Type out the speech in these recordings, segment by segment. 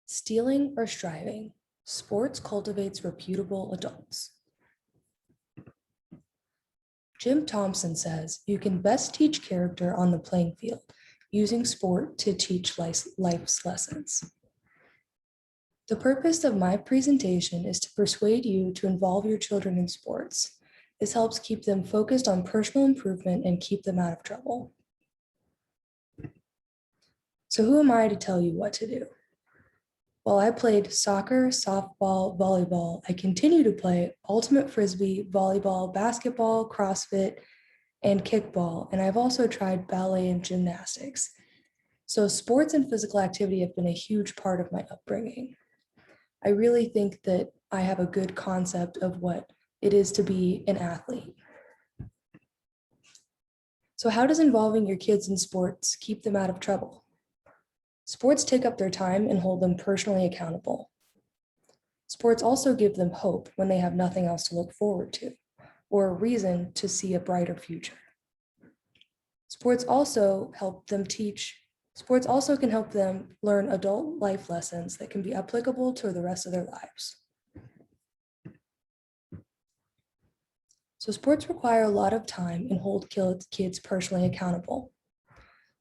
Stealing or striving, sports cultivates reputable adults. Jim Thompson says you can best teach character on the playing field, using sport to teach life's lessons. The purpose of my presentation is to persuade you to involve your children in sports. This helps keep them focused on personal improvement and keep them out of trouble. So who am I to tell you what to do? While I played soccer, softball, volleyball, I continue to play ultimate frisbee, volleyball, basketball, CrossFit, and kickball, and I've also tried ballet and gymnastics. So sports and physical activity have been a huge part of my upbringing. I really think that I have a good concept of what it is to be an athlete. So how does involving your kids in sports keep them out of trouble? Sports take up their time and hold them personally accountable. Sports also give them hope when they have nothing else to look forward to, or a reason to see a brighter future. Sports also can help them learn adult life lessons that can be applicable to the rest of their lives. So sports require a lot of time and hold kids personally accountable.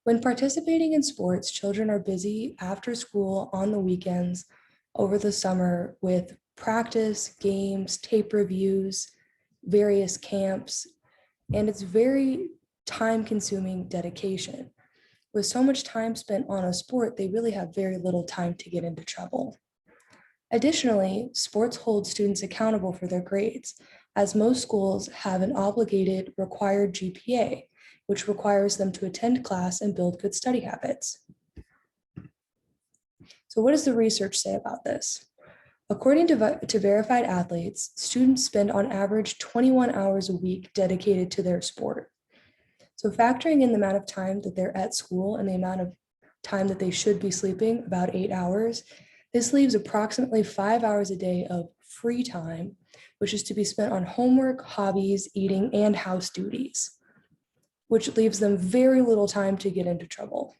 When participating in sports, children are busy after school, on the weekends, over the summer with practice, games, tape reviews, various camps, and it's very time-consuming dedication. With so much time spent on a sport, they really have very little time to get into trouble. Additionally, sports hold students accountable for their grades, as most schools have an obligated required GPA, which requires them to attend class and build good study habits. So what does the research say about this? According to Verified Athletes, students spend on average 21 hours a week dedicated to their sport. So factoring in the amount of time that they're at school and the amount of time that they should be sleeping, about 8 hours, this leaves approximately 5 hours a day of free time, which is to be spent on homework, hobbies, eating, and house duties, which leaves them very little time to get into trouble.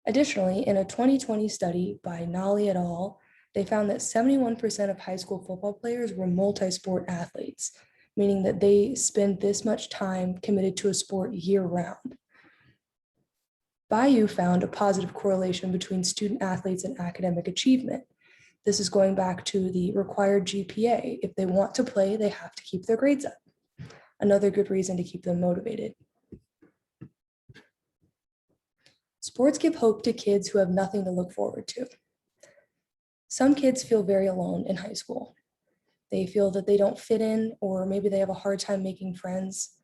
Additionally, in a 2020 study by Nally et al., they found that 71% of high school football players were multi-sport athletes, meaning that they spend this much time committed to a sport year-round. Bayou found a positive correlation between student athletes and academic achievement. This is going back to the required GPA. If they want to play, they have to keep their grades up. Another good reason to keep them motivated. Sports give hope to kids who have nothing to look forward to. Some kids feel very alone in high school. They feel that they don't fit in, or maybe they have a hard time making friends.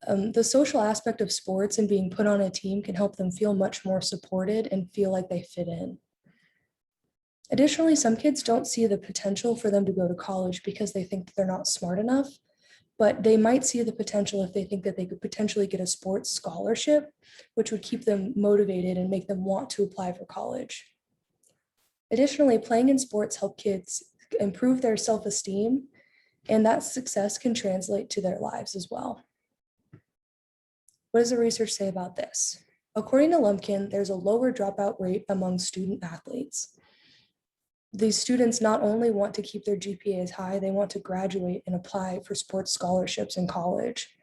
The social aspect of sports and being put on a team can help them feel much more supported and feel like they fit in. Additionally, some kids don't see the potential for them to go to college because they think that they're not smart enough, but they might see the potential if they think that they could potentially get a sports scholarship, which would keep them motivated and make them want to apply for college. Additionally, playing in sports help kids improve their self-esteem, and that success can translate to their lives as well. What does the research say about this? According to Lumpkin, there's a lower dropout rate among student athletes. These students not only want to keep their GPAs high, they want to graduate and apply for sports scholarships in college.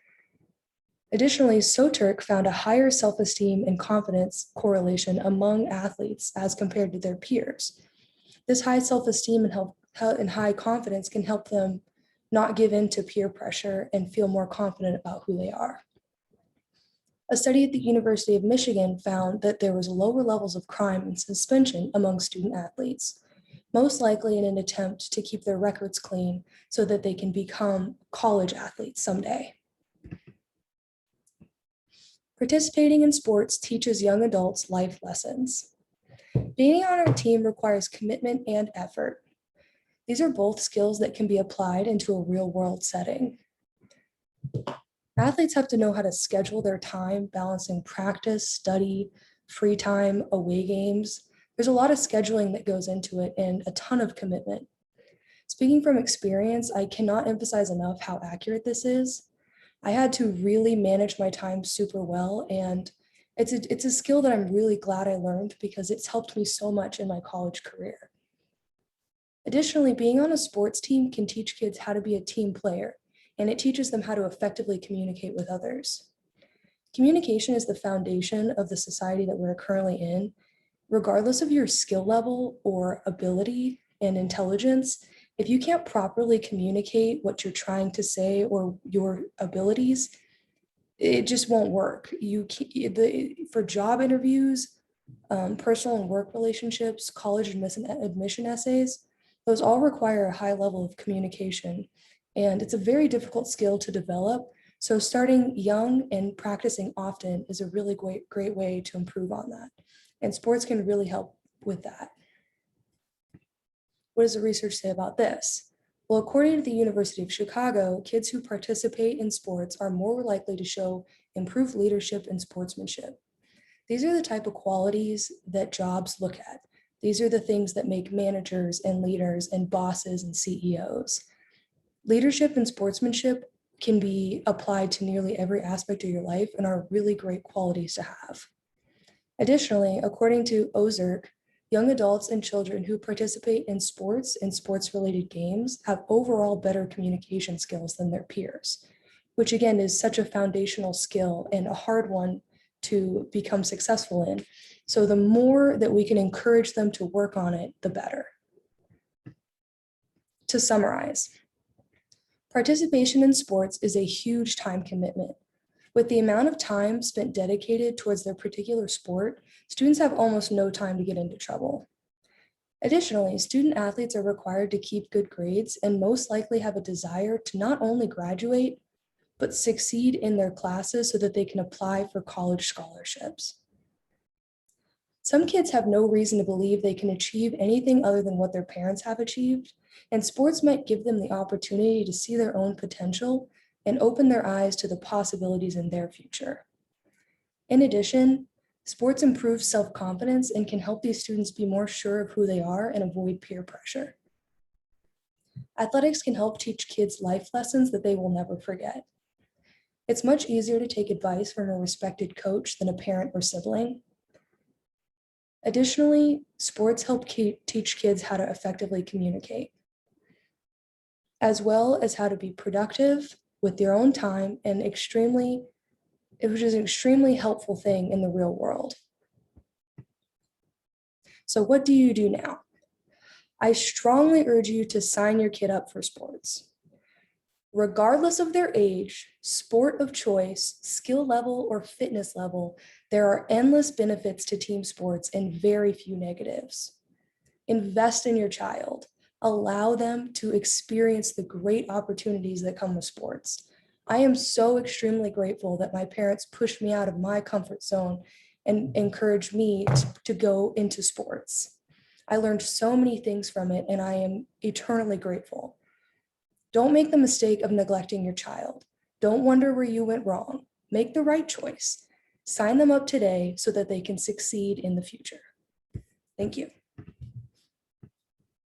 Additionally, Soturk found a higher self-esteem and confidence correlation among athletes as compared to their peers. This high self-esteem and high confidence can help them not give in to peer pressure and feel more confident about who they are. A study at the University of Michigan found that there was lower levels of crime and suspension among student athletes, most likely in an attempt to keep their records clean so that they can become college athletes someday. Participating in sports teaches young adults life lessons. Being on our team requires commitment and effort. These are both skills that can be applied into a real-world setting. Athletes have to know how to schedule their time, balancing practice, study, free time, away games. There's a lot of scheduling that goes into it and a ton of commitment. Speaking from experience, I cannot emphasize enough how accurate this is. I had to really manage my time super well, and It's a skill that I'm really glad I learned because it's helped me so much in my college career. Additionally, being on a sports team can teach kids how to be a team player, and it teaches them how to effectively communicate with others. Communication is the foundation of the society that we're currently in. Regardless of your skill level or ability and intelligence, if you can't properly communicate what you're trying to say or your abilities, it just won't work. For job interviews, personal and work relationships, college admission essays, those all require a high level of communication. And it's a very difficult skill to develop. So starting young and practicing often is a really great way to improve on that. And sports can really help with that. What does the research say about this? Well, according to the University of Chicago, kids who participate in sports are more likely to show improved leadership and sportsmanship. These are the type of qualities that jobs look at. These are the things that make managers and leaders and bosses and CEOs. Leadership and sportsmanship can be applied to nearly every aspect of your life and are really great qualities to have. Additionally, according to Ozark, young adults and children who participate in sports and sports-related games have overall better communication skills than their peers, which again is such a foundational skill and a hard one to become successful in. So the more that we can encourage them to work on it, the better. To summarize, participation in sports is a huge time commitment. With the amount of time spent dedicated towards their particular sport, students have almost no time to get into trouble. Additionally, student athletes are required to keep good grades and most likely have a desire to not only graduate, but succeed in their classes so that they can apply for college scholarships. Some kids have no reason to believe they can achieve anything other than what their parents have achieved, and sports might give them the opportunity to see their own potential and open their eyes to the possibilities in their future. In addition, sports improve self-confidence and can help these students be more sure of who they are and avoid peer pressure. Athletics can help teach kids life lessons that they will never forget. It's much easier to take advice from a respected coach than a parent or sibling. Additionally, sports help teach kids how to effectively communicate, as well as how to be productive with their own time, and which is an extremely helpful thing in the real world. So what do you do now? I strongly urge you to sign your kid up for sports. Regardless of their age, sport of choice, skill level, or fitness level, there are endless benefits to team sports and very few negatives. Invest in your child. Allow them to experience the great opportunities that come with sports. I am so extremely grateful that my parents pushed me out of my comfort zone and encouraged me to go into sports. I learned so many things from it, and I am eternally grateful. Don't make the mistake of neglecting your child. Don't wonder where you went wrong. Make the right choice. Sign them up today so that they can succeed in the future. Thank you.